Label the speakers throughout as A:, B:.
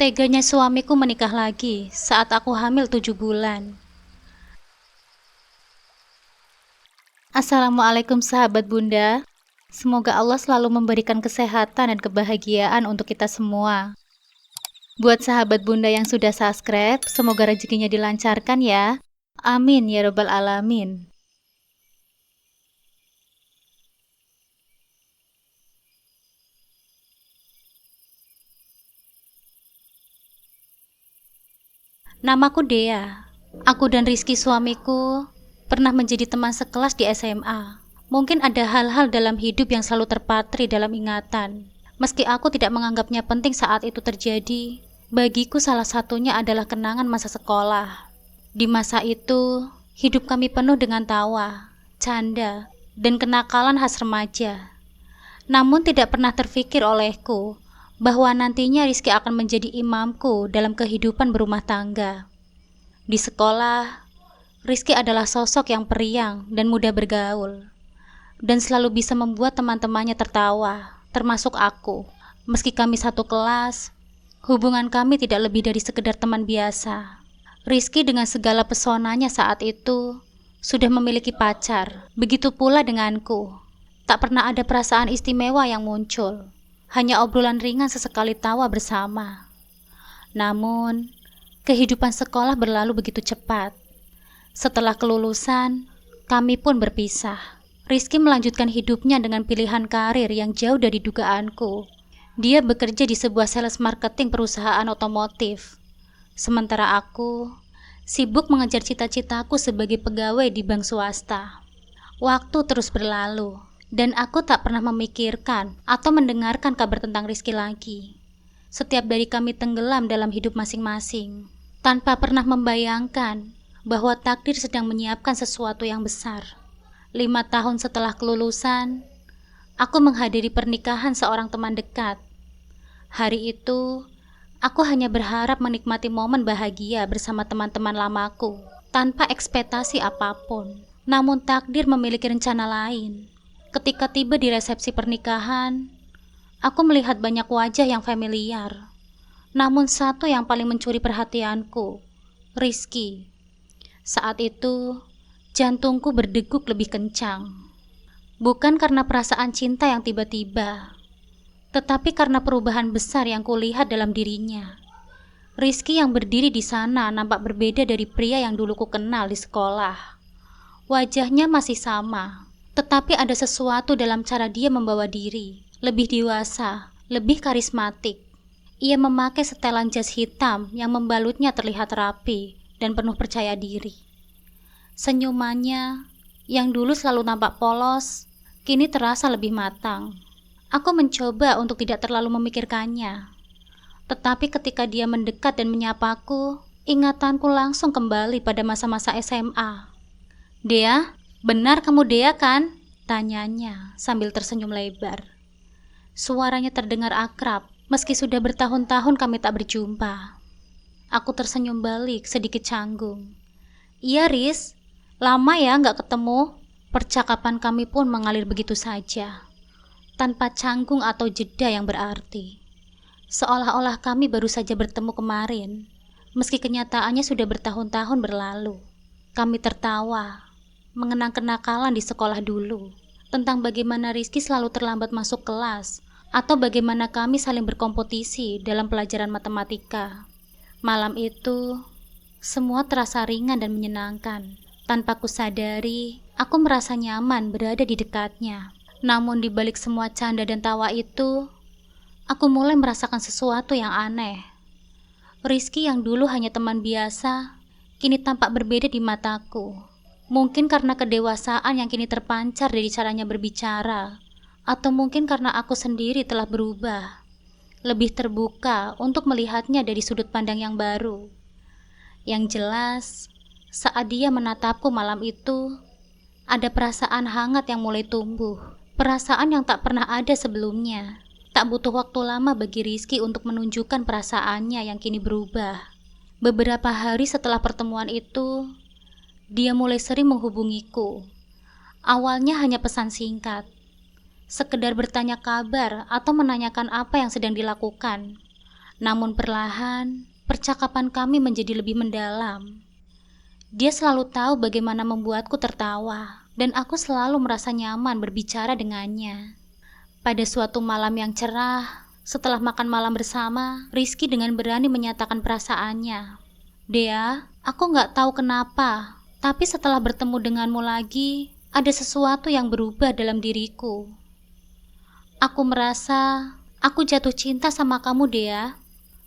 A: Teganya suamiku menikah lagi saat aku hamil 7 bulan. Assalamualaikum sahabat Bunda. Semoga Allah selalu memberikan kesehatan dan kebahagiaan untuk kita semua. Buat sahabat Bunda yang sudah subscribe, semoga rezekinya dilancarkan ya. Amin ya robbal alamin. Namaku Dea. Aku dan Rizky suamiku pernah menjadi teman sekelas di SMA. Mungkin ada hal-hal dalam hidup yang selalu terpatri dalam ingatan. Meski aku tidak menganggapnya penting saat itu terjadi, bagiku salah satunya adalah kenangan masa sekolah. Di masa itu, hidup kami penuh dengan tawa, canda, dan kenakalan khas remaja. Namun tidak pernah terfikir olehku bahwa nantinya Rizky akan menjadi imamku dalam kehidupan berumah tangga. Di sekolah, Rizky adalah sosok yang periang dan mudah bergaul, dan selalu bisa membuat teman-temannya tertawa, termasuk aku. Meski kami satu kelas, hubungan kami tidak lebih dari sekedar teman biasa. Rizky dengan segala pesonanya saat itu sudah memiliki pacar, begitu pula denganku. Tak pernah ada perasaan istimewa yang muncul. Hanya obrolan ringan sesekali tawa bersama. Namun, kehidupan sekolah berlalu begitu cepat. Setelah kelulusan, kami pun berpisah. Rizky melanjutkan hidupnya dengan pilihan karir yang jauh dari dugaanku. Dia bekerja di sebuah sales marketing perusahaan otomotif. Sementara aku sibuk mengejar cita-citaku sebagai pegawai di bank swasta. Waktu terus berlalu, dan aku tak pernah memikirkan atau mendengarkan kabar tentang Rizky lagi. Setiap dari kami tenggelam dalam hidup masing-masing, tanpa pernah membayangkan bahwa takdir sedang menyiapkan sesuatu yang besar. 5 tahun setelah kelulusan, aku menghadiri pernikahan seorang teman dekat. Hari itu, aku hanya berharap menikmati momen bahagia bersama teman-teman lamaku, tanpa ekspektasi apapun. Namun takdir memiliki rencana lain. Ketika tiba di resepsi pernikahan, aku melihat banyak wajah yang familiar. Namun satu yang paling mencuri perhatianku, Rizky. Saat itu, jantungku berdegup lebih kencang. Bukan karena perasaan cinta yang tiba-tiba, tetapi karena perubahan besar yang kulihat dalam dirinya. Rizky yang berdiri di sana nampak berbeda dari pria yang dulu ku kenal di sekolah. Wajahnya masih sama, tetapi ada sesuatu dalam cara dia membawa diri, lebih dewasa, lebih karismatik. Ia memakai setelan jas hitam yang membalutnya terlihat rapi dan penuh percaya diri. Senyumannya, yang dulu selalu nampak polos, kini terasa lebih matang. Aku mencoba untuk tidak terlalu memikirkannya. Tetapi ketika dia mendekat dan menyapaku, ingatanku langsung kembali pada masa-masa SMA. "Dea, benar kamu Dea kan?" tanyanya sambil tersenyum lebar. Suaranya terdengar akrab, meski sudah bertahun-tahun kami tak berjumpa. Aku tersenyum balik sedikit canggung. "Iya Riz, lama ya nggak ketemu." Percakapan kami pun mengalir begitu saja, tanpa canggung atau jeda yang berarti. Seolah-olah kami baru saja bertemu kemarin, meski kenyataannya sudah bertahun-tahun berlalu. Kami tertawa, mengenang kenakalan di sekolah dulu, tentang bagaimana Rizky selalu terlambat masuk kelas, atau bagaimana kami saling berkompetisi dalam pelajaran matematika. Malam itu, semua terasa ringan dan menyenangkan. Tanpa kusadari, aku merasa nyaman berada di dekatnya. Namun di balik semua canda dan tawa itu, aku mulai merasakan sesuatu yang aneh. Rizky yang dulu hanya teman biasa, kini tampak berbeda di mataku. Mungkin karena kedewasaan yang kini terpancar dari caranya berbicara, atau mungkin karena aku sendiri telah berubah, lebih terbuka untuk melihatnya dari sudut pandang yang baru. Yang jelas, saat dia menatapku malam itu, ada perasaan hangat yang mulai tumbuh, perasaan yang tak pernah ada sebelumnya. Tak butuh waktu lama bagi Rizky untuk menunjukkan perasaannya yang kini berubah. Beberapa hari setelah pertemuan itu, dia mulai sering menghubungiku. Awalnya hanya pesan singkat, sekedar bertanya kabar atau menanyakan apa yang sedang dilakukan. Namun perlahan, percakapan kami menjadi lebih mendalam. Dia selalu tahu bagaimana membuatku tertawa, dan aku selalu merasa nyaman berbicara dengannya. Pada suatu malam yang cerah, setelah makan malam bersama, Rizky dengan berani menyatakan perasaannya. Dea, aku nggak tahu kenapa, tapi setelah bertemu denganmu lagi, ada sesuatu yang berubah dalam diriku. Aku merasa aku jatuh cinta sama kamu, Dea.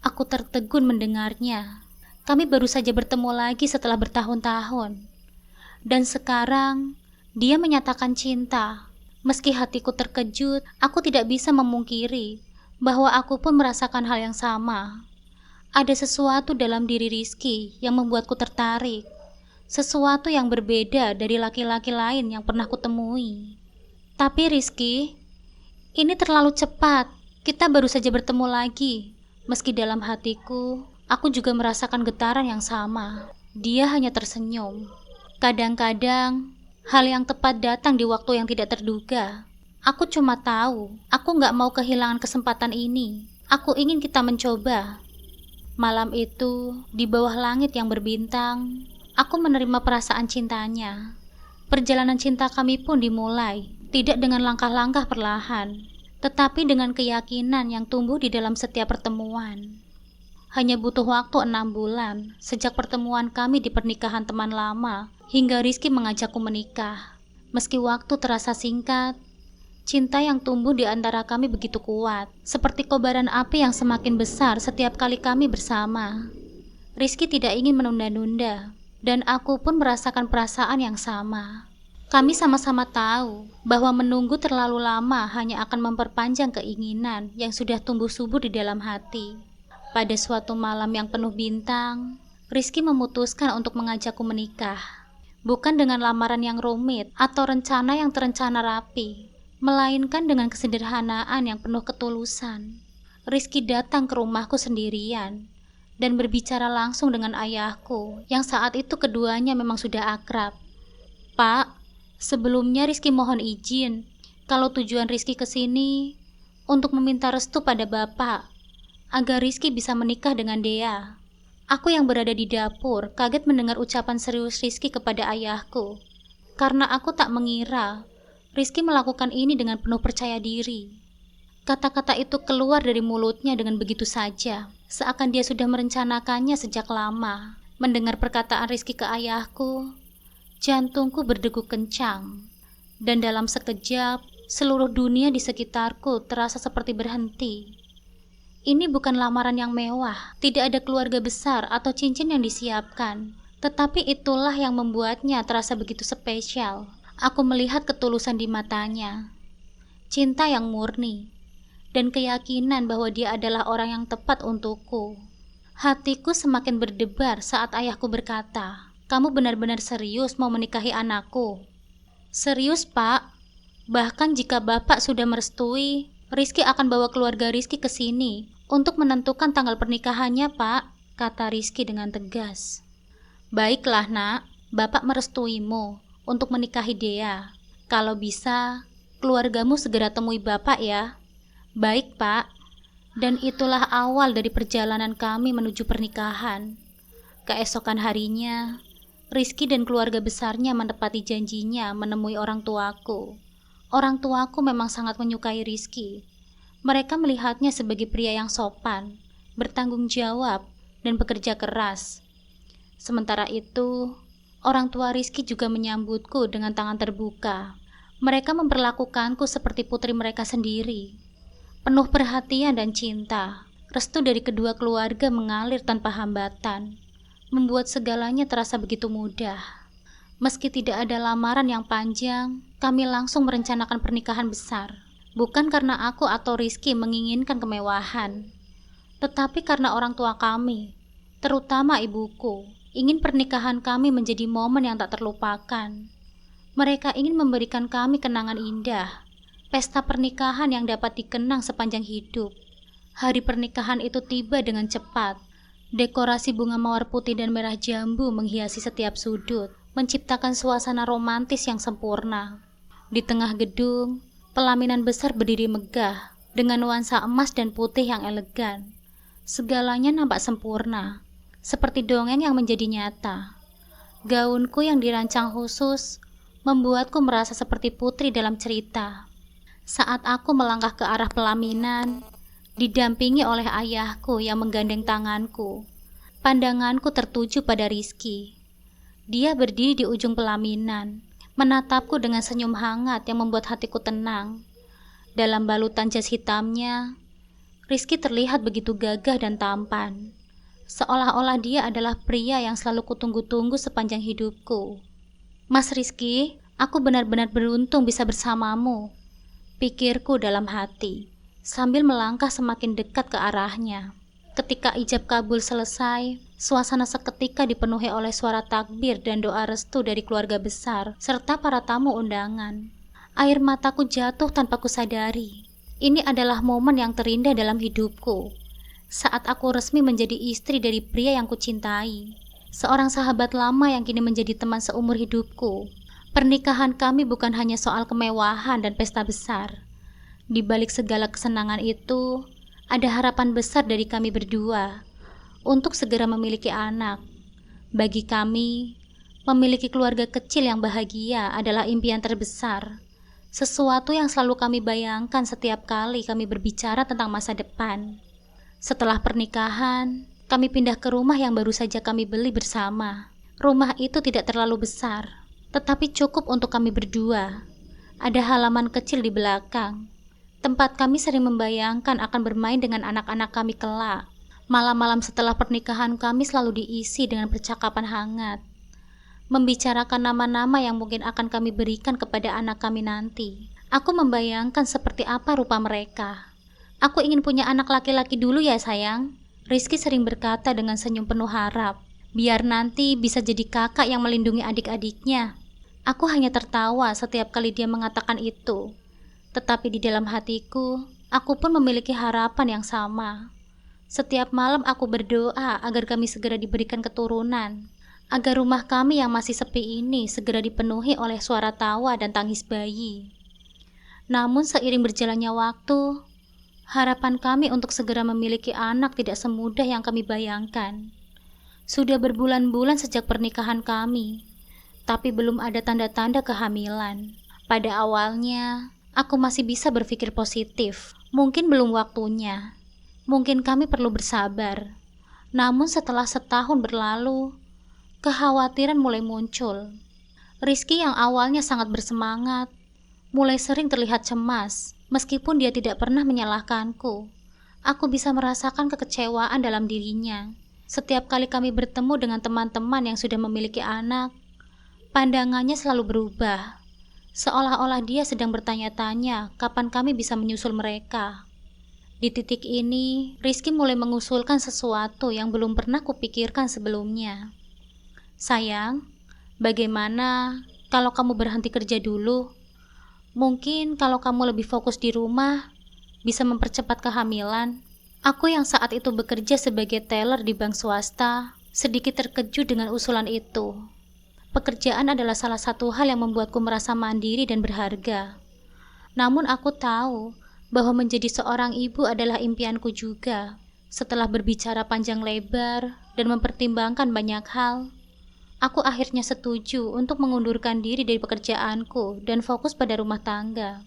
A: Aku tertegun mendengarnya. Kami baru saja bertemu lagi setelah bertahun-tahun. Dan sekarang, dia menyatakan cinta. Meski hatiku terkejut, aku tidak bisa memungkiri bahwa aku pun merasakan hal yang sama. Ada sesuatu dalam diri Rizky yang membuatku tertarik. Sesuatu yang berbeda dari laki-laki lain yang pernah kutemui. Tapi Rizky, ini terlalu cepat. Kita baru saja bertemu lagi. Meski dalam hatiku, aku juga merasakan getaran yang sama. Dia hanya tersenyum. Kadang-kadang, hal yang tepat datang di waktu yang tidak terduga. Aku cuma tahu, aku gak mau kehilangan kesempatan ini. Aku ingin kita mencoba. Malam itu, di bawah langit yang berbintang, aku menerima perasaan cintanya. Perjalanan cinta kami pun dimulai, tidak dengan langkah-langkah perlahan, tetapi dengan keyakinan yang tumbuh di dalam setiap pertemuan. Hanya butuh waktu 6 bulan sejak pertemuan kami di pernikahan teman lama hingga Rizky mengajakku menikah. Meski waktu terasa singkat, cinta yang tumbuh di antara kami begitu kuat, seperti kobaran api yang semakin besar setiap kali kami bersama. Rizky tidak ingin menunda-nunda, dan aku pun merasakan perasaan yang sama. Kami sama-sama tahu bahwa menunggu terlalu lama hanya akan memperpanjang keinginan yang sudah tumbuh subur di dalam hati. Pada suatu malam yang penuh bintang, Rizky memutuskan untuk mengajakku menikah. Bukan dengan lamaran yang rumit atau rencana yang terencana rapi, melainkan dengan kesederhanaan yang penuh ketulusan. Rizky datang ke rumahku sendirian dan berbicara langsung dengan ayahku yang saat itu keduanya memang sudah akrab. Pak, sebelumnya Rizky mohon izin kalau tujuan Rizky ke sini untuk meminta restu pada Bapak agar Rizky bisa menikah dengan Dea. Aku yang berada di dapur kaget mendengar ucapan serius Rizky kepada ayahku, karena aku tak mengira Rizky melakukan ini dengan penuh percaya diri. Kata-kata itu keluar dari mulutnya dengan begitu saja, seakan dia sudah merencanakannya sejak lama. Mendengar perkataan Rizky ke ayahku, jantungku berdegup kencang, dan dalam sekejap, seluruh dunia di sekitarku terasa seperti berhenti. Ini bukan lamaran yang mewah, tidak ada keluarga besar atau cincin yang disiapkan, tetapi itulah yang membuatnya terasa begitu spesial. Aku melihat ketulusan di matanya, cinta yang murni, dan keyakinan bahwa dia adalah orang yang tepat untukku. Hatiku semakin berdebar saat ayahku berkata, "Kamu benar-benar serius mau menikahi anakku?" "Serius, Pak. Bahkan jika Bapak sudah merestui, Rizky akan bawa keluarga Rizky ke sini untuk menentukan tanggal pernikahannya, Pak," kata Rizky dengan tegas. "Baiklah, Nak. Bapak merestuimu untuk menikahi Dea. Kalau bisa, keluargamu segera temui Bapak ya." "Baik, Pak." Dan itulah awal dari perjalanan kami menuju pernikahan. Keesokan harinya, Rizky dan keluarga besarnya menepati janjinya menemui orang tuaku. Orang tuaku memang sangat menyukai Rizky. Mereka melihatnya sebagai pria yang sopan, bertanggung jawab, dan bekerja keras. Sementara itu, orang tua Rizky juga menyambutku dengan tangan terbuka. Mereka memperlakukanku seperti putri mereka sendiri. Penuh perhatian dan cinta, restu dari kedua keluarga mengalir tanpa hambatan, membuat segalanya terasa begitu mudah. Meski tidak ada lamaran yang panjang, kami langsung merencanakan pernikahan besar. Bukan karena aku atau Rizky menginginkan kemewahan, tetapi karena orang tua kami, terutama ibuku, ingin pernikahan kami menjadi momen yang tak terlupakan. Mereka ingin memberikan kami kenangan indah, pesta pernikahan yang dapat dikenang sepanjang hidup. Hari pernikahan itu tiba dengan cepat. Dekorasi bunga mawar putih dan merah jambu menghiasi setiap sudut, menciptakan suasana romantis yang sempurna. Di tengah gedung, pelaminan besar berdiri megah, dengan nuansa emas dan putih yang elegan. Segalanya nampak sempurna, seperti dongeng yang menjadi nyata. Gaunku yang dirancang khusus membuatku merasa seperti putri dalam cerita. Saat aku melangkah ke arah pelaminan, didampingi oleh ayahku yang menggandeng tanganku, pandanganku tertuju pada Rizky. Dia berdiri di ujung pelaminan, menatapku dengan senyum hangat yang membuat hatiku tenang. Dalam balutan jas hitamnya, Rizky terlihat begitu gagah dan tampan, seolah-olah dia adalah pria yang selalu kutunggu-tunggu sepanjang hidupku. Mas Rizky, aku benar-benar beruntung bisa bersamamu, pikirku dalam hati, sambil melangkah semakin dekat ke arahnya. Ketika ijab kabul selesai, suasana seketika dipenuhi oleh suara takbir dan doa restu dari keluarga besar, serta para tamu undangan. Air mataku jatuh tanpa kusadari. Ini adalah momen yang terindah dalam hidupku. Saat aku resmi menjadi istri dari pria yang kucintai, seorang sahabat lama yang kini menjadi teman seumur hidupku. Pernikahan kami bukan hanya soal kemewahan dan pesta besar. Di balik segala kesenangan itu, ada harapan besar dari kami berdua untuk segera memiliki anak. Bagi kami, memiliki keluarga kecil yang bahagia adalah impian terbesar. Sesuatu yang selalu kami bayangkan setiap kali kami berbicara tentang masa depan. Setelah pernikahan, kami pindah ke rumah yang baru saja kami beli bersama. Rumah itu tidak terlalu besar, tetapi cukup untuk kami berdua. Ada halaman kecil di belakang. Tempat kami sering membayangkan akan bermain dengan anak-anak kami kelak. Malam-malam setelah pernikahan kami selalu diisi dengan percakapan hangat, membicarakan nama-nama yang mungkin akan kami berikan kepada anak kami nanti. Aku membayangkan seperti apa rupa mereka. Aku ingin punya anak laki-laki dulu ya sayang, Rizky sering berkata dengan senyum penuh harap. Biar nanti bisa jadi kakak yang melindungi adik-adiknya. Aku hanya tertawa setiap kali dia mengatakan itu. Tetapi di dalam hatiku, aku pun memiliki harapan yang sama. Setiap malam aku berdoa agar kami segera diberikan keturunan, agar rumah kami yang masih sepi ini segera dipenuhi oleh suara tawa dan tangis bayi. Namun seiring berjalannya waktu, harapan kami untuk segera memiliki anak tidak semudah yang kami bayangkan. Sudah berbulan-bulan sejak pernikahan kami, tapi belum ada tanda-tanda kehamilan. Pada awalnya, aku masih bisa berpikir positif. Mungkin belum waktunya. Mungkin kami perlu bersabar. Namun setelah setahun berlalu, kekhawatiran mulai muncul. Rizky yang awalnya sangat bersemangat, mulai sering terlihat cemas. Meskipun dia tidak pernah menyalahkanku, aku bisa merasakan kekecewaan dalam dirinya. Setiap kali kami bertemu dengan teman-teman yang sudah memiliki anak, pandangannya selalu berubah. Seolah-olah dia sedang bertanya-tanya kapan kami bisa menyusul mereka. Di titik ini, Rizky mulai mengusulkan sesuatu yang belum pernah kupikirkan sebelumnya. Sayang, bagaimana kalau kamu berhenti kerja dulu? Mungkin kalau kamu lebih fokus di rumah, bisa mempercepat kehamilan. Aku yang saat itu bekerja sebagai teller di bank swasta, sedikit terkejut dengan usulan itu. Pekerjaan adalah salah satu hal yang membuatku merasa mandiri dan berharga. Namun aku tahu bahwa menjadi seorang ibu adalah impianku juga. Setelah berbicara panjang lebar dan mempertimbangkan banyak hal, aku akhirnya setuju untuk mengundurkan diri dari pekerjaanku dan fokus pada rumah tangga.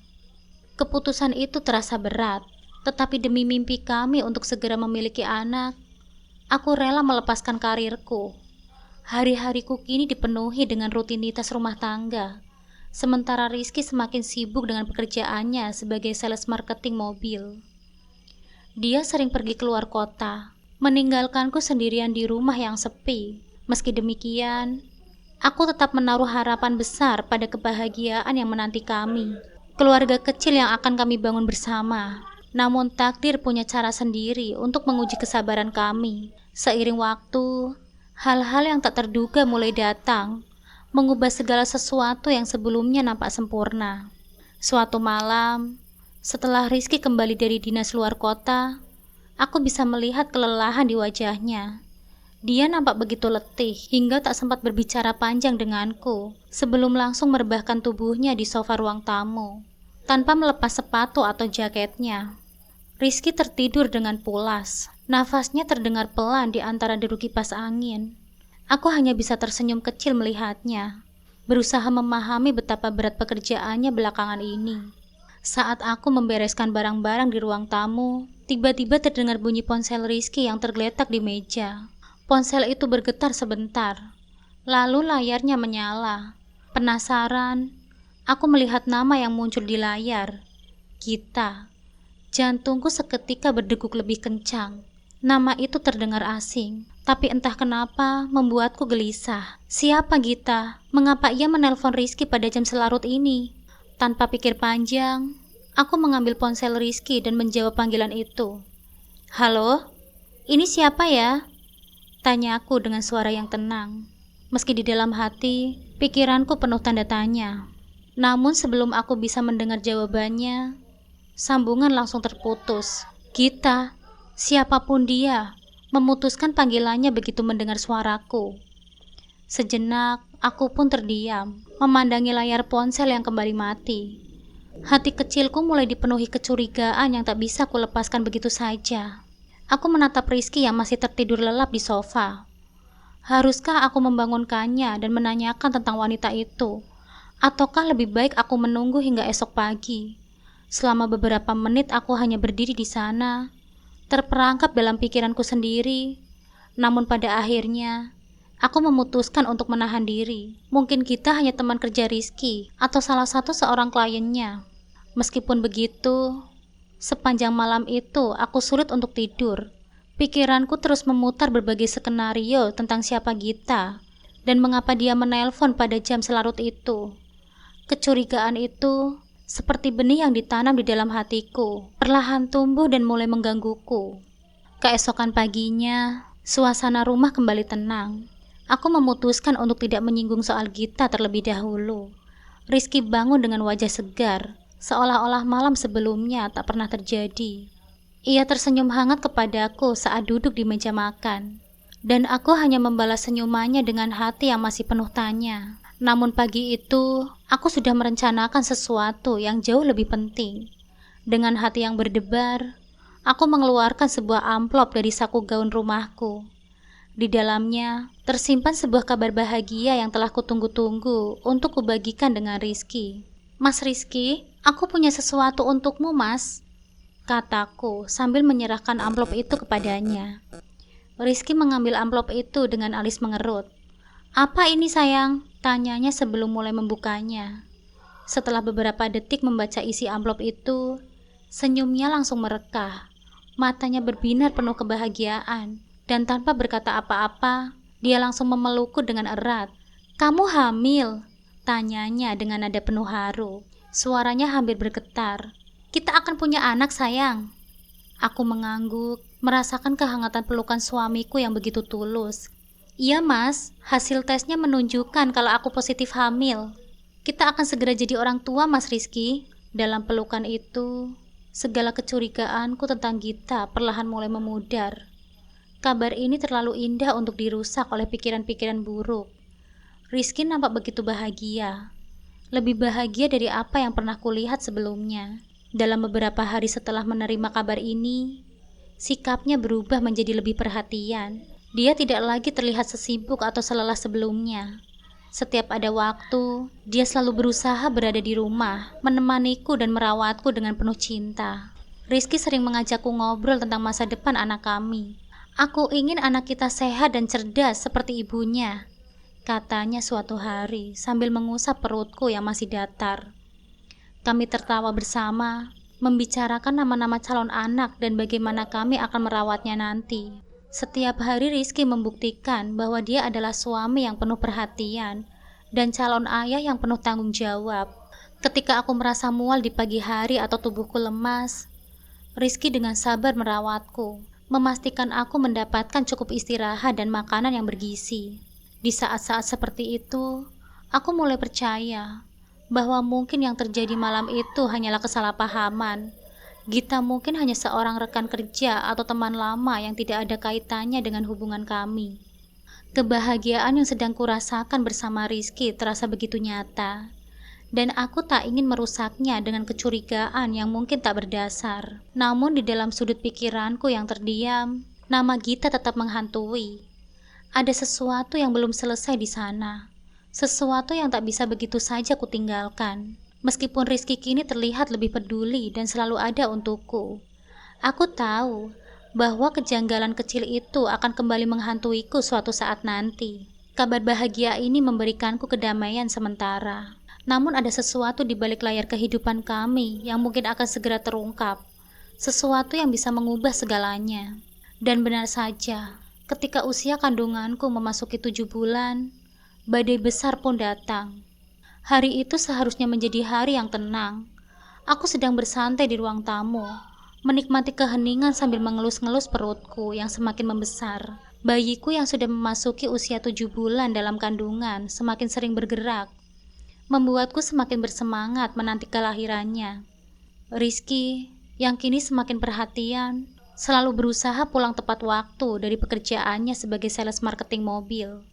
A: Keputusan itu terasa berat, tetapi demi mimpi kami untuk segera memiliki anak, aku rela melepaskan karirku. Hari-hariku kini dipenuhi dengan rutinitas rumah tangga, sementara Rizky semakin sibuk dengan pekerjaannya sebagai sales marketing mobil. Dia sering pergi keluar kota, meninggalkanku sendirian di rumah yang sepi. Meski demikian, aku tetap menaruh harapan besar pada kebahagiaan yang menanti kami, keluarga kecil yang akan kami bangun bersama. Namun takdir punya cara sendiri untuk menguji kesabaran kami. Seiring waktu, hal-hal yang tak terduga mulai datang, mengubah segala sesuatu yang sebelumnya nampak sempurna. Suatu malam, setelah Rizky kembali dari dinas luar kota, aku bisa melihat kelelahan di wajahnya. Dia nampak begitu letih hingga tak sempat berbicara panjang denganku sebelum langsung merebahkan tubuhnya di sofa ruang tamu, tanpa melepas sepatu atau jaketnya. Rizky tertidur dengan pulas. Nafasnya terdengar pelan di antara deru kipas angin. Aku hanya bisa tersenyum kecil melihatnya, berusaha memahami betapa berat pekerjaannya belakangan ini. Saat aku membereskan barang-barang di ruang tamu, tiba-tiba terdengar bunyi ponsel Rizky yang tergeletak di meja. Ponsel itu bergetar sebentar, lalu layarnya menyala. Penasaran, aku melihat nama yang muncul di layar. Gita. Jantungku seketika berdeguk lebih kencang. Nama itu terdengar asing, tapi entah kenapa membuatku gelisah. Siapa Gita? Mengapa ia menelpon Rizky pada jam selarut ini? Tanpa pikir panjang, aku mengambil ponsel Rizky dan menjawab panggilan itu. Halo? Ini siapa ya? Tanya aku dengan suara yang tenang. Meski di dalam hati, pikiranku penuh tanda tanya. Namun sebelum aku bisa mendengar jawabannya, sambungan langsung terputus. Gita, siapapun dia, memutuskan panggilannya begitu mendengar suaraku. Sejenak, aku pun terdiam, memandangi layar ponsel yang kembali mati. Hati kecilku mulai dipenuhi kecurigaan yang tak bisa kulepaskan begitu saja. Aku menatap Rizky yang masih tertidur lelap di sofa. Haruskah aku membangunkannya dan menanyakan tentang wanita itu? Ataukah lebih baik aku menunggu hingga esok pagi? Selama beberapa menit aku hanya berdiri di sana, terperangkap dalam pikiranku sendiri. Namun pada akhirnya, aku memutuskan untuk menahan diri. Mungkin kita hanya teman kerja Rizky atau salah satu seorang kliennya. Meskipun begitu, sepanjang malam itu aku sulit untuk tidur. Pikiranku terus memutar berbagai skenario tentang siapa Gita dan mengapa dia menelpon pada jam selarut itu. Kecurigaan itu seperti benih yang ditanam di dalam hatiku, perlahan tumbuh dan mulai menggangguku. Keesokan paginya, suasana rumah kembali tenang. Aku memutuskan untuk tidak menyinggung soal Gita terlebih dahulu. Rizky bangun dengan wajah segar, seolah-olah malam sebelumnya tak pernah terjadi. Ia tersenyum hangat kepadaku saat duduk di meja makan, dan aku hanya membalas senyumannya dengan hati yang masih penuh tanya. Namun pagi itu, aku sudah merencanakan sesuatu yang jauh lebih penting. Dengan hati yang berdebar, aku mengeluarkan sebuah amplop dari saku gaun rumahku. Di dalamnya, tersimpan sebuah kabar bahagia yang telah kutunggu-tunggu untuk kubagikan dengan Rizky. Mas Rizky, aku punya sesuatu untukmu, Mas, kataku sambil menyerahkan amplop itu kepadanya. Rizky mengambil amplop itu dengan alis mengerut. Apa ini sayang? Tanyanya sebelum mulai membukanya. Setelah beberapa detik membaca isi amplop itu, senyumnya langsung merekah. Matanya berbinar penuh kebahagiaan. Dan tanpa berkata apa-apa, dia langsung memelukku dengan erat. Kamu hamil? Tanyanya dengan nada penuh haru. Suaranya hampir bergetar. Kita akan punya anak, sayang. Aku mengangguk, merasakan kehangatan pelukan suamiku yang begitu tulus. Iya, Mas. Hasil tesnya menunjukkan kalau aku positif hamil. Kita akan segera jadi orang tua, Mas Rizky. Dalam pelukan itu, segala kecurigaanku tentang Gita perlahan mulai memudar. Kabar ini terlalu indah untuk dirusak oleh pikiran-pikiran buruk. Rizky nampak begitu bahagia. Lebih bahagia dari apa yang pernah kulihat sebelumnya. Dalam beberapa hari setelah menerima kabar ini, sikapnya berubah menjadi lebih perhatian. Dia tidak lagi terlihat sesibuk atau selelah sebelumnya. Setiap ada waktu, dia selalu berusaha berada di rumah, menemaniku dan merawatku dengan penuh cinta. Rizky sering mengajakku ngobrol tentang masa depan anak kami. Aku ingin anak kita sehat dan cerdas seperti ibunya, katanya suatu hari sambil mengusap perutku yang masih datar. Kami tertawa bersama, membicarakan nama-nama calon anak dan bagaimana kami akan merawatnya nanti. Setiap hari Rizky membuktikan bahwa dia adalah suami yang penuh perhatian dan calon ayah yang penuh tanggung jawab. Ketika aku merasa mual di pagi hari atau tubuhku lemas, Rizky dengan sabar merawatku, memastikan aku mendapatkan cukup istirahat dan makanan yang bergizi. Di saat-saat seperti itu, aku mulai percaya bahwa mungkin yang terjadi malam itu hanyalah kesalahpahaman. Gita mungkin hanya seorang rekan kerja atau teman lama yang tidak ada kaitannya dengan hubungan kami. Kebahagiaan yang sedang kurasakan bersama Rizky terasa begitu nyata. dan aku tak ingin merusaknya dengan kecurigaan yang mungkin tak berdasar. Namun di dalam sudut pikiranku yang terdiam, nama Gita tetap menghantui. Ada sesuatu yang belum selesai di sana. Sesuatu yang tak bisa begitu saja kutinggalkan. Meskipun Rizky kini terlihat lebih peduli dan selalu ada untukku. Aku tahu bahwa kejanggalan kecil itu akan kembali menghantuiku suatu saat nanti. Kabar bahagia ini memberikanku kedamaian sementara. Namun ada sesuatu di balik layar kehidupan kami yang mungkin akan segera terungkap. Sesuatu yang bisa mengubah segalanya. Dan benar saja, ketika usia kandunganku memasuki 7 bulan, badai besar pun datang. Hari itu seharusnya menjadi hari yang tenang. Aku sedang bersantai di ruang tamu, menikmati keheningan sambil mengelus-ngelus perutku yang semakin membesar. Bayiku yang sudah memasuki usia 7 bulan dalam kandungan semakin sering bergerak, membuatku semakin bersemangat menanti kelahirannya. Rizky, yang kini semakin perhatian, selalu berusaha pulang tepat waktu dari pekerjaannya sebagai sales marketing mobil.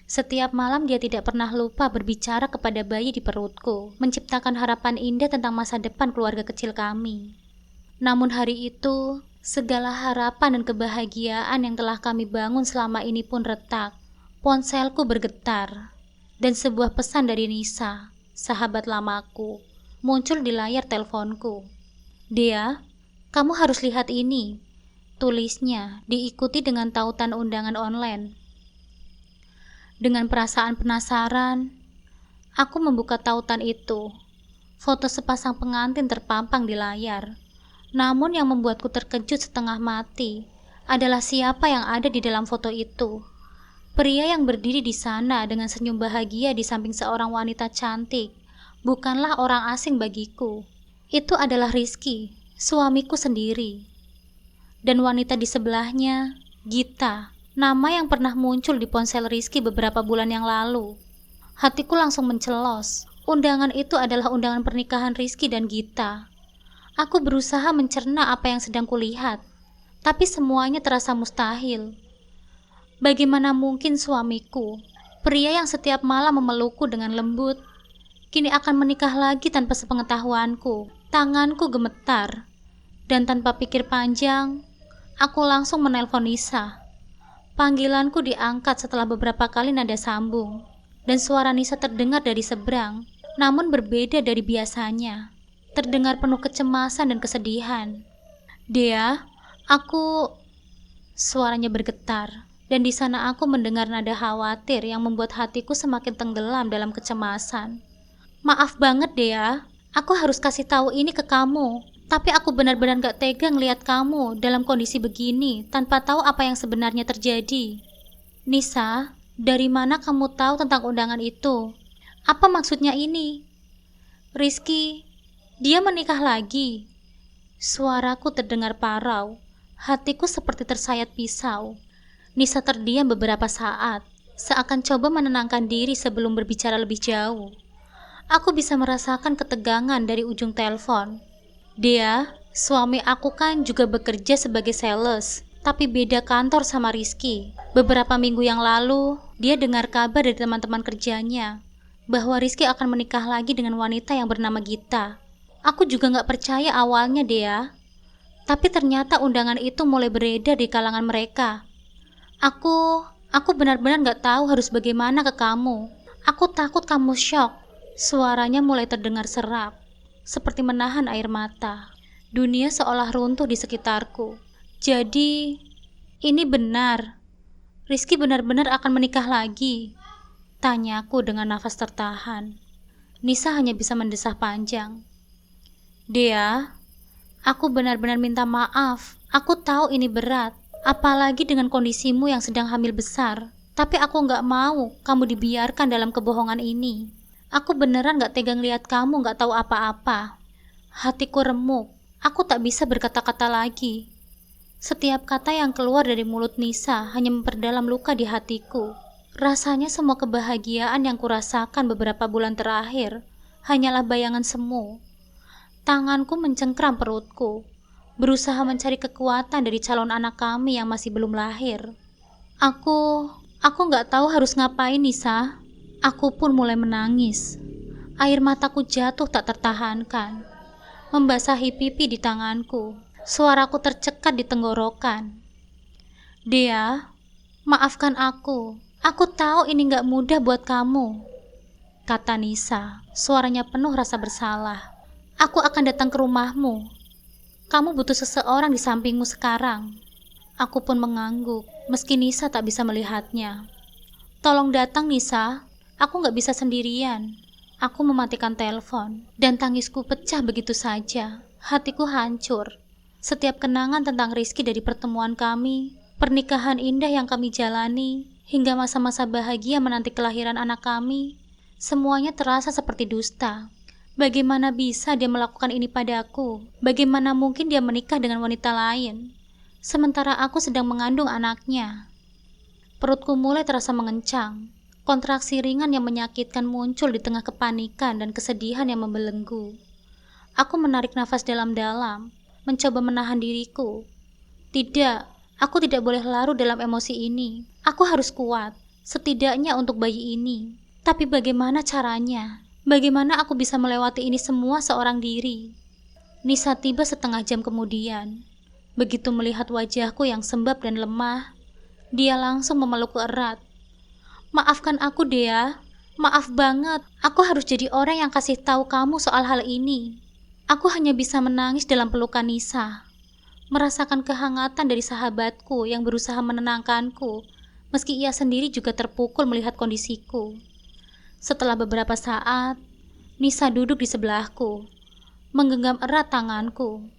A: Setiap malam dia tidak pernah lupa berbicara kepada bayi di perutku, menciptakan harapan indah tentang masa depan keluarga kecil kami. Namun hari itu, segala harapan dan kebahagiaan yang telah kami bangun selama ini pun retak. Ponselku bergetar, dan sebuah pesan dari Nisa, sahabat lamaku, muncul di layar teleponku. "Dea, kamu harus lihat ini," tulisnya, diikuti dengan tautan undangan online. Dengan perasaan penasaran, aku membuka tautan itu. Foto sepasang pengantin terpampang di layar. Namun yang membuatku terkejut setengah mati adalah siapa yang ada di dalam foto itu. Pria yang berdiri di sana dengan senyum bahagia di samping seorang wanita cantik bukanlah orang asing bagiku. Itu adalah Rizky, suamiku sendiri. Dan wanita di sebelahnya, Gita, nama yang pernah muncul di ponsel Rizky beberapa bulan yang lalu. Hatiku langsung mencelos. Undangan itu adalah undangan pernikahan Rizky dan Gita. Aku berusaha mencerna apa yang sedang kulihat, tapi semuanya terasa mustahil. Bagaimana mungkin suamiku, pria yang setiap malam memelukku dengan lembut, kini akan menikah lagi tanpa sepengetahuanku. Tanganku gemetar, dan tanpa pikir panjang, aku langsung menelpon Nisa. Panggilanku diangkat setelah beberapa kali nada sambung, dan suara Nisa terdengar dari seberang, namun berbeda dari biasanya. Terdengar penuh kecemasan dan kesedihan. "Dea, aku..." Suaranya bergetar, dan di sana aku mendengar nada khawatir yang membuat hatiku semakin tenggelam dalam kecemasan. "Maaf banget, Dea. Aku harus kasih tahu ini ke kamu. Tapi aku benar-benar gak tega ngeliat kamu dalam kondisi begini tanpa tahu apa yang sebenarnya terjadi." "Nisa, dari mana kamu tahu tentang undangan itu? Apa maksudnya ini?" "Rizky, dia menikah lagi." Suaraku terdengar parau. Hatiku seperti tersayat pisau. Nisa terdiam beberapa saat, seakan coba menenangkan diri sebelum berbicara lebih jauh. Aku bisa merasakan ketegangan dari ujung telepon. "Dea, suami aku kan juga bekerja sebagai sales, tapi beda kantor sama Rizky. Beberapa minggu yang lalu, dia dengar kabar dari teman-teman kerjanya bahwa Rizky akan menikah lagi dengan wanita yang bernama Gita. Aku juga gak percaya awalnya, Dea. Tapi ternyata undangan itu mulai beredar di kalangan mereka. Aku benar-benar gak tahu harus bagaimana ke kamu. Aku takut kamu syok." Suaranya mulai terdengar serak, seperti menahan air mata. Dunia seolah runtuh di sekitarku. "Jadi, ini benar. Rizky benar-benar akan menikah lagi?" Tanyaku dengan nafas tertahan. Nisa hanya bisa mendesah panjang. "Dea, aku benar-benar minta maaf. Aku tahu ini berat, apalagi dengan kondisimu yang sedang hamil besar. Tapi aku gak mau kamu dibiarkan dalam kebohongan ini. Aku beneran gak tega lihat kamu gak tahu apa-apa." Hatiku remuk. Aku tak bisa berkata-kata lagi. Setiap kata yang keluar dari mulut Nisa hanya memperdalam luka di hatiku. Rasanya semua kebahagiaan yang kurasakan beberapa bulan terakhir hanyalah bayangan semu. Tanganku mencengkram perutku, berusaha mencari kekuatan dari calon anak kami yang masih belum lahir. Aku gak tahu harus ngapain, Nisa. Aku pun mulai menangis. Air mataku jatuh tak tertahankan, membasahi pipi di tanganku. Suaraku tercekat di tenggorokan. Dea, maafkan aku. Aku tahu ini gak mudah buat kamu, kata Nisa. Suaranya penuh rasa bersalah. Aku akan datang ke rumahmu. Kamu butuh seseorang di sampingmu sekarang. Aku pun mengangguk, meski Nisa tak bisa melihatnya. Tolong datang, Nisa. Aku gak bisa sendirian. Aku mematikan telepon, dan tangisku pecah begitu saja. Hatiku hancur. Setiap kenangan tentang Rizky dari pertemuan kami, pernikahan indah yang kami jalani, hingga masa-masa bahagia menanti kelahiran anak kami, semuanya terasa seperti dusta. Bagaimana bisa dia melakukan ini padaku? Bagaimana mungkin dia menikah dengan wanita lain? Sementara aku sedang mengandung anaknya. Perutku mulai terasa mengencang. Kontraksi ringan yang menyakitkan muncul di tengah kepanikan dan kesedihan yang membelenggu. Aku menarik nafas dalam-dalam, mencoba menahan diriku. Tidak, aku tidak boleh larut dalam emosi ini. Aku harus kuat, setidaknya untuk bayi ini. Tapi bagaimana caranya? Bagaimana aku bisa melewati ini semua seorang diri? Nisa tiba setengah jam kemudian. Begitu melihat wajahku yang sembab dan lemah, dia langsung memelukku erat. Maafkan aku, Dea. Maaf banget. Aku harus jadi orang yang kasih tahu kamu soal hal ini. Aku hanya bisa menangis dalam pelukan Nisa, merasakan kehangatan dari sahabatku yang berusaha menenangkanku, meski ia sendiri juga terpukul melihat kondisiku. Setelah beberapa saat, Nisa duduk di sebelahku, menggenggam erat tanganku.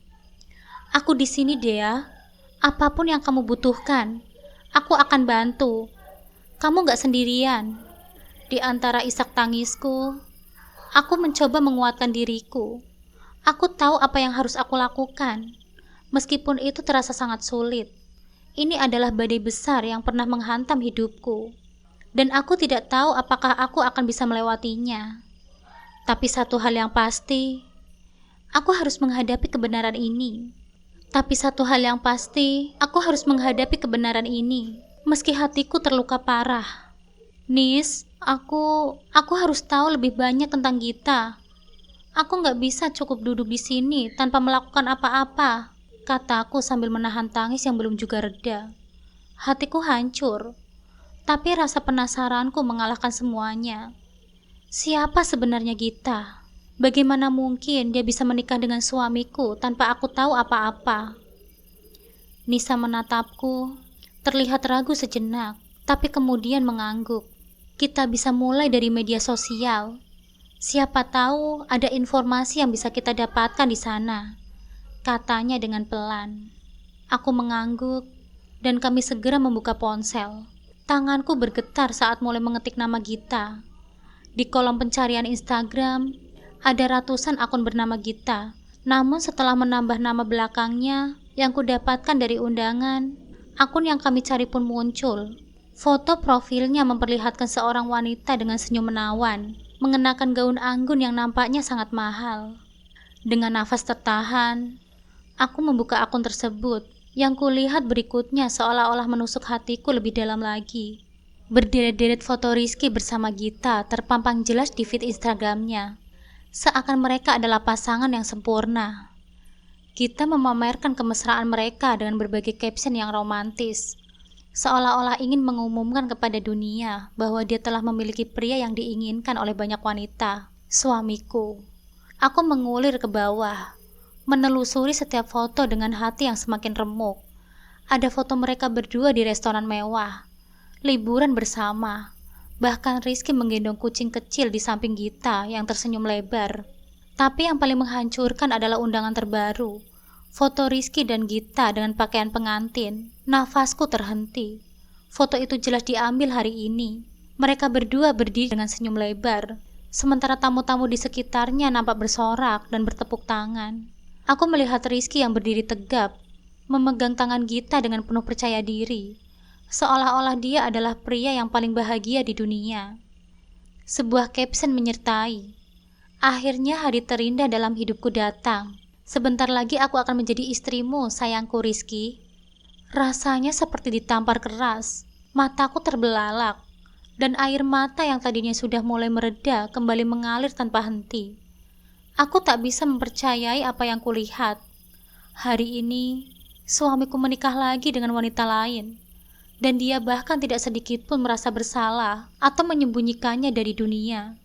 A: Aku di sini, Dea. Apapun yang kamu butuhkan, aku akan bantu. Kamu gak sendirian. Di antara isak tangisku, aku mencoba menguatkan diriku. Aku tahu apa yang harus aku lakukan, meskipun itu terasa sangat sulit. Ini adalah badai besar yang pernah menghantam hidupku, dan aku tidak tahu apakah aku akan bisa melewatinya. Tapi satu hal yang pasti, aku harus menghadapi kebenaran ini. Meski hatiku terluka parah. Nis, aku harus tahu lebih banyak tentang Gita. Aku gak bisa cukup duduk di sini tanpa melakukan apa-apa, kataku sambil menahan tangis yang belum juga reda. Hatiku hancur, tapi rasa penasaranku mengalahkan semuanya. Siapa sebenarnya Gita? Bagaimana mungkin dia bisa menikah dengan suamiku tanpa aku tahu apa-apa? Nisa menatapku, terlihat ragu sejenak, tapi kemudian mengangguk. Kita bisa mulai dari media sosial. Siapa tahu ada informasi yang bisa kita dapatkan di sana, katanya dengan pelan. Aku mengangguk, dan kami segera membuka ponsel. Tanganku bergetar saat mulai mengetik nama Gita. Di kolom pencarian Instagram, ada ratusan akun bernama Gita. Namun setelah menambah nama belakangnya yang kudapatkan dari undangan, akun yang kami cari pun muncul. Foto profilnya memperlihatkan seorang wanita dengan senyum menawan, mengenakan gaun anggun yang nampaknya sangat mahal. Dengan nafas tertahan, aku membuka akun tersebut. Yang kulihat berikutnya seolah-olah menusuk hatiku lebih dalam lagi. Berderet-deret foto Rizky bersama Gita terpampang jelas di feed Instagramnya, seakan mereka adalah pasangan yang sempurna. Gita memamerkan kemesraan mereka dengan berbagai caption yang romantis, seolah-olah ingin mengumumkan kepada dunia bahwa dia telah memiliki pria yang diinginkan oleh banyak wanita, suamiku. Aku mengulir ke bawah, menelusuri setiap foto dengan hati yang semakin remuk. Ada foto mereka berdua di restoran mewah, liburan bersama, bahkan Rizky menggendong kucing kecil di samping Gita yang tersenyum lebar. Tapi yang paling menghancurkan adalah undangan terbaru, foto Rizky dan Gita dengan pakaian pengantin. Nafasku terhenti. Foto itu jelas diambil hari ini. Mereka berdua berdiri dengan senyum lebar, sementara tamu-tamu di sekitarnya nampak bersorak dan bertepuk tangan. Aku melihat Rizky yang berdiri tegap, memegang tangan Gita dengan penuh percaya diri, seolah-olah dia adalah pria yang paling bahagia di dunia. Sebuah caption menyertai, "Akhirnya hari terindah dalam hidupku datang. Sebentar lagi aku akan menjadi istrimu, sayangku Rizky." Rasanya seperti ditampar keras. Mataku terbelalak. dan air mata yang tadinya sudah mulai mereda kembali mengalir tanpa henti. Aku tak bisa mempercayai apa yang kulihat. Hari ini, suamiku menikah lagi dengan wanita lain, dan dia bahkan tidak sedikit pun merasa bersalah atau menyembunyikannya dari dunia.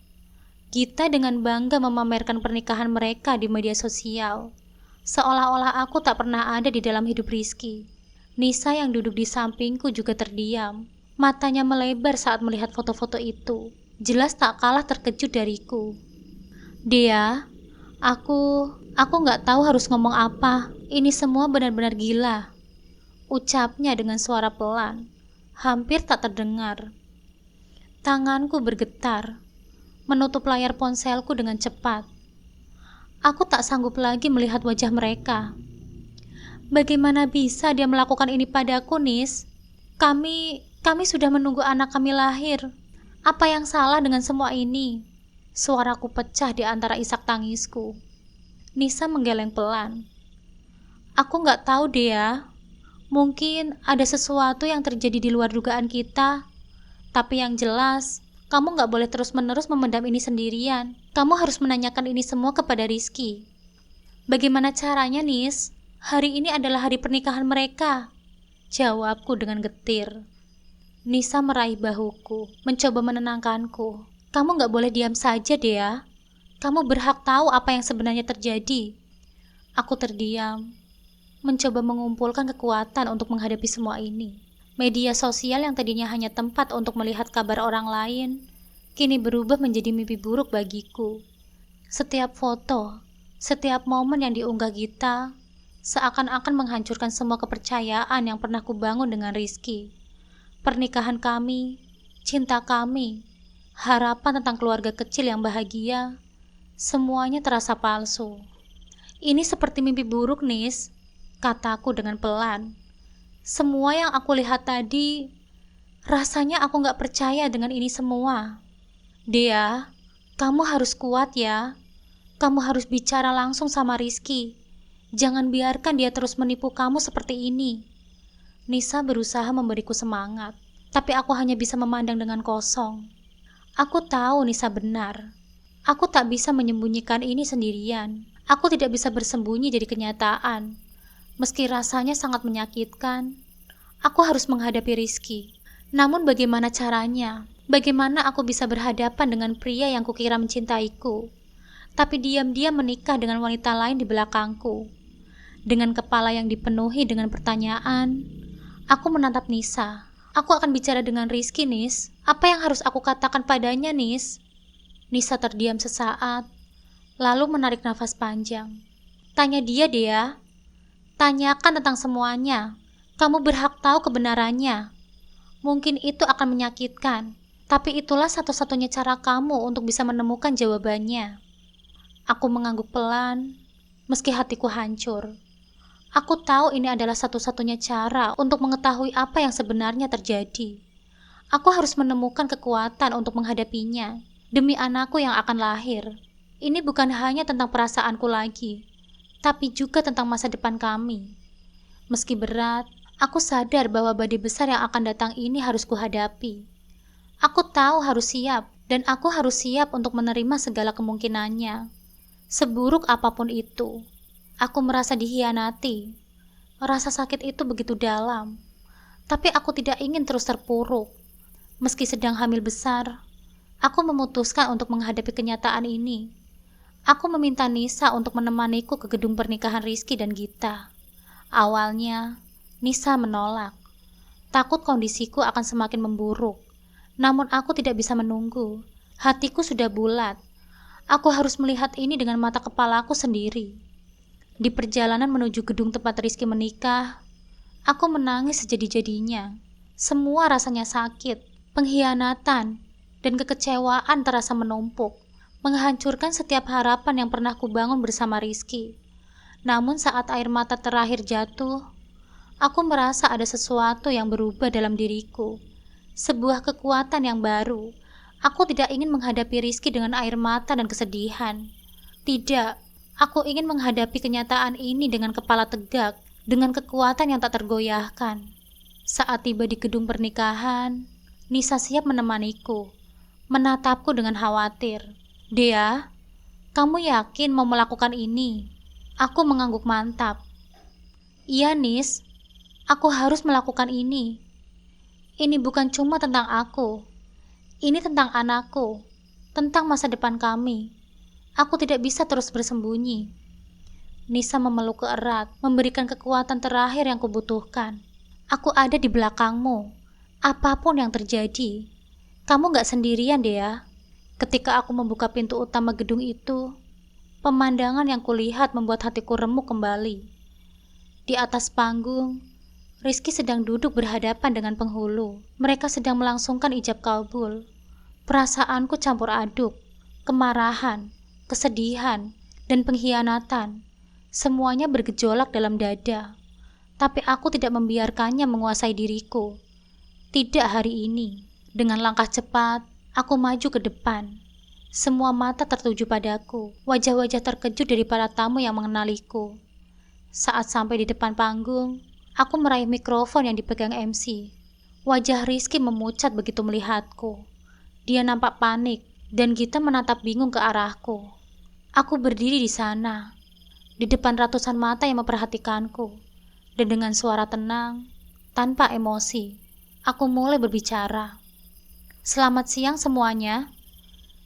A: Gita dengan bangga memamerkan pernikahan mereka di media sosial, seolah-olah aku tak pernah ada di dalam hidup Rizky. Nisa yang duduk di sampingku juga terdiam. Matanya melebar saat melihat foto-foto itu. Jelas tak kalah terkejut dariku. Dea, aku nggak tahu harus ngomong apa. Ini semua benar-benar gila. Ucapnya dengan suara pelan, hampir tak terdengar. Tanganku bergetar, menutup layar ponselku dengan cepat. Aku tak sanggup lagi melihat wajah mereka. Bagaimana bisa dia melakukan ini padaku, Nis? Kami sudah menunggu anak kami lahir. Apa yang salah dengan semua ini? Suaraku pecah di antara isak tangisku. Nisa menggeleng pelan. Aku nggak tahu, Dea. Mungkin ada sesuatu yang terjadi di luar dugaan kita. Tapi yang jelas, kamu nggak boleh terus-menerus memendam ini sendirian. Kamu harus menanyakan ini semua kepada Rizky. Bagaimana caranya, Nis? Hari ini adalah hari pernikahan mereka. Jawabku dengan getir. Nisa meraih bahuku, mencoba menenangkanku. Kamu gak boleh diam saja, Dea. Kamu berhak tahu apa yang sebenarnya terjadi. Aku terdiam, mencoba mengumpulkan kekuatan untuk menghadapi semua ini. Media sosial yang tadinya hanya tempat untuk melihat kabar orang lain, kini berubah menjadi mimpi buruk bagiku. Setiap foto, setiap momen yang diunggah Gita, seakan-akan menghancurkan semua kepercayaan yang pernah kubangun dengan Rizky. Pernikahan kami, cinta kami, harapan tentang keluarga kecil yang bahagia, semuanya terasa palsu. Ini seperti mimpi buruk, Nis, kataku dengan pelan. Semua yang aku lihat tadi, rasanya aku gak percaya dengan ini semua. Dea, kamu harus kuat ya. Kamu harus bicara langsung sama Rizky. Jangan biarkan dia terus menipu kamu seperti ini. Nisa berusaha memberiku semangat, tapi aku hanya bisa memandang dengan kosong. Aku tahu Nisa benar. Aku tak bisa menyembunyikan ini sendirian. Aku tidak bisa bersembunyi dari kenyataan. Meski rasanya sangat menyakitkan, aku harus menghadapi Rizky. Namun bagaimana caranya? Bagaimana aku bisa berhadapan dengan pria yang kukira mencintaiku, tapi diam-diam menikah dengan wanita lain di belakangku? Dengan kepala yang dipenuhi dengan pertanyaan, aku menatap Nisa. Aku akan bicara dengan Rizky, Nis. Apa yang harus aku katakan padanya, Nis? Nisa terdiam sesaat, lalu menarik nafas panjang. Tanya dia, Dea. Tanyakan tentang semuanya. Kamu berhak tahu kebenarannya. Mungkin itu akan menyakitkan, tapi itulah satu-satunya cara kamu untuk bisa menemukan jawabannya. Aku mengangguk pelan, meski hatiku hancur. Aku tahu ini adalah satu-satunya cara untuk mengetahui apa yang sebenarnya terjadi. Aku harus menemukan kekuatan untuk menghadapinya, demi anakku yang akan lahir. Ini bukan hanya tentang perasaanku lagi, tapi juga tentang masa depan kami. Meski berat, aku sadar bahwa badai besar yang akan datang ini harus kuhadapi. Aku tahu harus siap, dan aku harus siap untuk menerima segala kemungkinannya. Seburuk apapun itu, aku merasa dikhianati. Rasa sakit itu begitu dalam, tapi aku tidak ingin terus terpuruk. Meski sedang hamil besar, aku memutuskan untuk menghadapi kenyataan ini. Aku meminta Nisa untuk menemaniku ke gedung pernikahan Rizky dan Gita. Awalnya, Nisa menolak. Takut kondisiku akan semakin memburuk. Namun aku tidak bisa menunggu. Hatiku sudah bulat. Aku harus melihat ini dengan mata kepalaku sendiri. Di perjalanan menuju gedung tempat Rizky menikah, aku menangis sejadi-jadinya. Semua rasanya sakit, pengkhianatan, dan kekecewaan terasa menumpuk, menghancurkan setiap harapan yang pernah kubangun bersama Rizky. Namun saat air mata terakhir jatuh, aku merasa ada sesuatu yang berubah dalam diriku. Sebuah kekuatan yang baru. Aku tidak ingin menghadapi Rizky dengan air mata dan kesedihan. Tidak, aku ingin menghadapi kenyataan ini dengan kepala tegak, dengan kekuatan yang tak tergoyahkan. Saat tiba di gedung pernikahan, Nisa siap menemaniku, menatapku dengan khawatir. Dea, kamu yakin mau melakukan ini? Aku mengangguk mantap. Iya, Nis, aku harus melakukan ini. Ini bukan cuma tentang aku. Ini tentang anakku, tentang masa depan kami. Aku tidak bisa terus bersembunyi. Nisa memelukku erat, memberikan kekuatan terakhir yang kubutuhkan. Aku ada di belakangmu. Apapun yang terjadi, kamu gak sendirian, Dea. Ketika aku membuka pintu utama gedung itu, pemandangan yang kulihat membuat hatiku remuk kembali. Di atas panggung, Rizky sedang duduk berhadapan dengan penghulu. Mereka sedang melangsungkan ijab kabul. Perasaanku campur aduk, kemarahan, kesedihan, dan pengkhianatan. Semuanya bergejolak dalam dada. Tapi aku tidak membiarkannya menguasai diriku. Tidak hari ini. Dengan langkah cepat, aku maju ke depan. Semua mata tertuju padaku. Wajah-wajah terkejut dari para tamu yang mengenaliku. Saat sampai di depan panggung, aku meraih mikrofon yang dipegang MC. Wajah Rizky memucat begitu melihatku. Dia nampak panik dan Gita menatap bingung ke arahku. Aku berdiri di sana, di depan ratusan mata yang memperhatikanku. Dan dengan suara tenang, tanpa emosi, aku mulai berbicara. Selamat siang semuanya.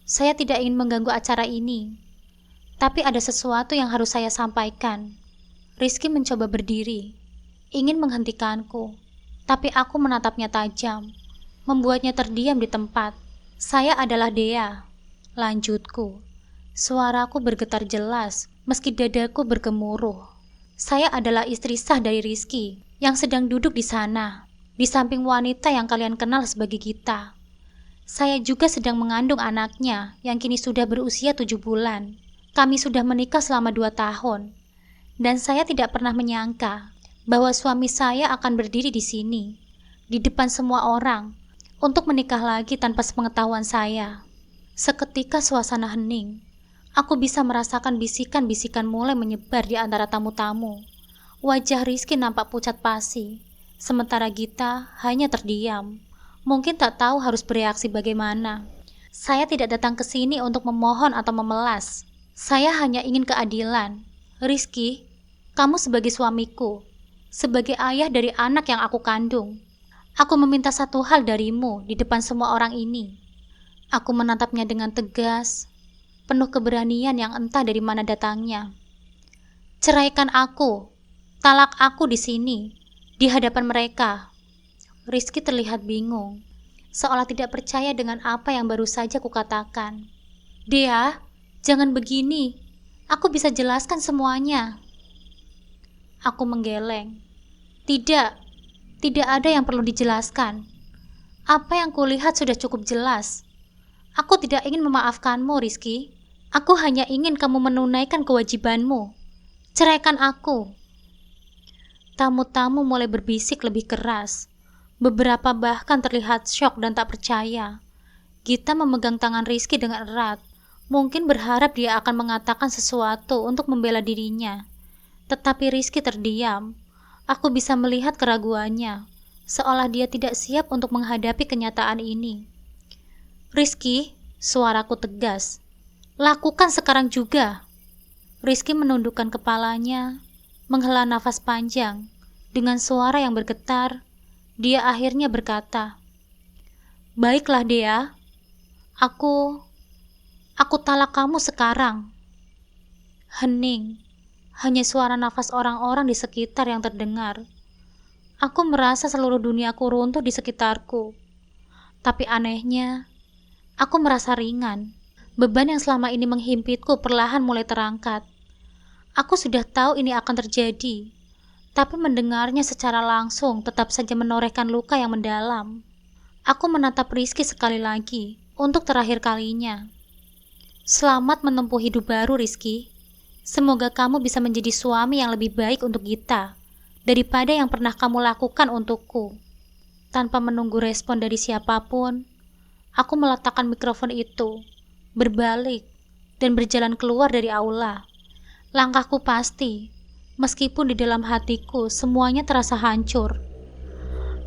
A: Saya tidak ingin mengganggu acara ini, tapi ada sesuatu yang harus saya sampaikan. Rizky mencoba berdiri, ingin menghentikanku, tapi aku menatapnya tajam, membuatnya terdiam di tempat. Saya adalah Dea, lanjutku. Suaraku bergetar jelas, meski dadaku bergemuruh. Saya adalah istri sah dari Rizky, yang sedang duduk di sana, di samping wanita yang kalian kenal sebagai Gita. Saya juga sedang mengandung anaknya, yang kini sudah berusia 7 bulan. Kami sudah menikah selama 2 tahun. Dan saya tidak pernah menyangka bahwa suami saya akan berdiri di sini, di depan semua orang, untuk menikah lagi tanpa sepengetahuan saya. Seketika suasana hening. Aku bisa merasakan bisikan-bisikan mulai menyebar di antara tamu-tamu. Wajah Rizky nampak pucat pasi, sementara Gita hanya terdiam. Mungkin tak tahu harus bereaksi bagaimana. Saya tidak datang ke sini untuk memohon atau memelas. Saya hanya ingin keadilan. Rizky, kamu sebagai suamiku, sebagai ayah dari anak yang aku kandung. Aku meminta satu hal darimu di depan semua orang ini. Aku menatapnya dengan tegas, penuh keberanian yang entah dari mana datangnya. Ceraikan aku, talak aku di sini, di hadapan mereka. Rizky terlihat bingung, seolah tidak percaya dengan apa yang baru saja kukatakan. Dea, jangan begini. Aku bisa jelaskan semuanya. Aku menggeleng. Tidak ada yang perlu dijelaskan. Apa yang kulihat sudah cukup jelas. Aku tidak ingin memaafkanmu, Rizky. Aku hanya ingin kamu menunaikan kewajibanmu. Ceraikan aku. Tamu-tamu mulai berbisik lebih keras. Beberapa bahkan terlihat syok dan tak percaya. Gita memegang tangan Rizky dengan erat. Mungkin berharap dia akan mengatakan sesuatu untuk membela dirinya. Tetapi Rizky terdiam. Aku bisa melihat keraguannya, seolah dia tidak siap untuk menghadapi kenyataan ini. Rizky, suaraku tegas. Lakukan sekarang juga. Rizky menundukkan kepalanya, menghela nafas panjang. Dengan suara yang bergetar, dia akhirnya berkata, Baiklah Dea, aku talak kamu sekarang. Hening. Hanya suara nafas orang-orang di sekitar yang terdengar. Aku merasa seluruh duniaku runtuh di sekitarku. Tapi anehnya, aku merasa ringan. Beban yang selama ini menghimpitku perlahan mulai terangkat. Aku sudah tahu ini akan terjadi, tapi mendengarnya secara langsung tetap saja menorehkan luka yang mendalam. Aku menatap Rizky sekali lagi, untuk terakhir kalinya. Selamat menempuh hidup baru, Rizky. Semoga kamu bisa menjadi suami yang lebih baik untuk Gita daripada yang pernah kamu lakukan untukku. Tanpa menunggu respon dari siapapun, aku meletakkan mikrofon itu, berbalik, dan berjalan keluar dari aula. Langkahku pasti, meskipun di dalam hatiku semuanya terasa hancur.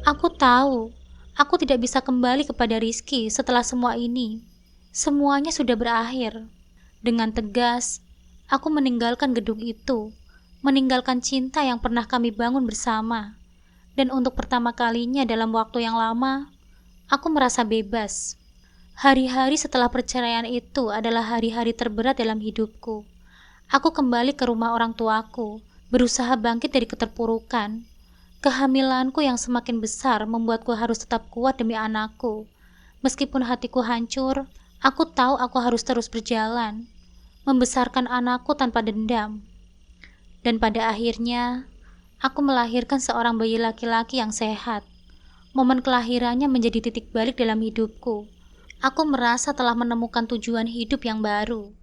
A: Aku tahu, Aku tidak bisa kembali kepada Rizky setelah semua ini. Semuanya sudah berakhir. Dengan tegas, aku meninggalkan gedung itu, meninggalkan cinta yang pernah kami bangun bersama. Dan untuk pertama kalinya dalam waktu yang lama, aku merasa bebas. Hari-hari setelah perceraian itu adalah hari-hari terberat dalam hidupku. Aku kembali ke rumah orang tuaku, berusaha bangkit dari keterpurukan. Kehamilanku yang semakin besar membuatku harus tetap kuat demi anakku. Meskipun hatiku hancur, aku tahu aku harus terus berjalan, membesarkan anakku tanpa dendam. Dan pada akhirnya, aku melahirkan seorang bayi laki-laki yang sehat. Momen kelahirannya menjadi titik balik dalam hidupku. Aku merasa telah menemukan tujuan hidup yang baru.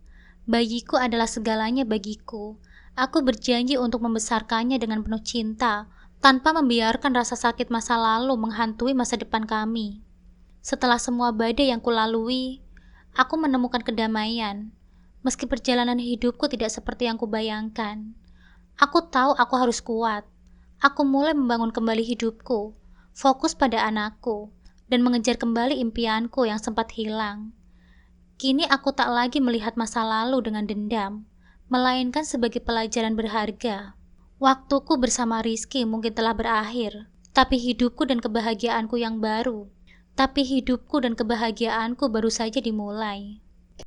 A: Bayiku adalah segalanya bagiku. Aku berjanji untuk membesarkannya dengan penuh cinta, tanpa membiarkan rasa sakit masa lalu menghantui masa depan kami. Setelah semua badai yang kulalui, aku menemukan kedamaian. Meski perjalanan hidupku tidak seperti yang kubayangkan, aku tahu aku harus kuat. Aku mulai membangun kembali hidupku, fokus pada anakku, dan mengejar kembali impianku yang sempat hilang. Kini aku tak lagi melihat masa lalu dengan dendam, melainkan sebagai pelajaran berharga. Waktuku bersama Rizky mungkin telah berakhir, tapi hidupku dan kebahagiaanku baru saja dimulai.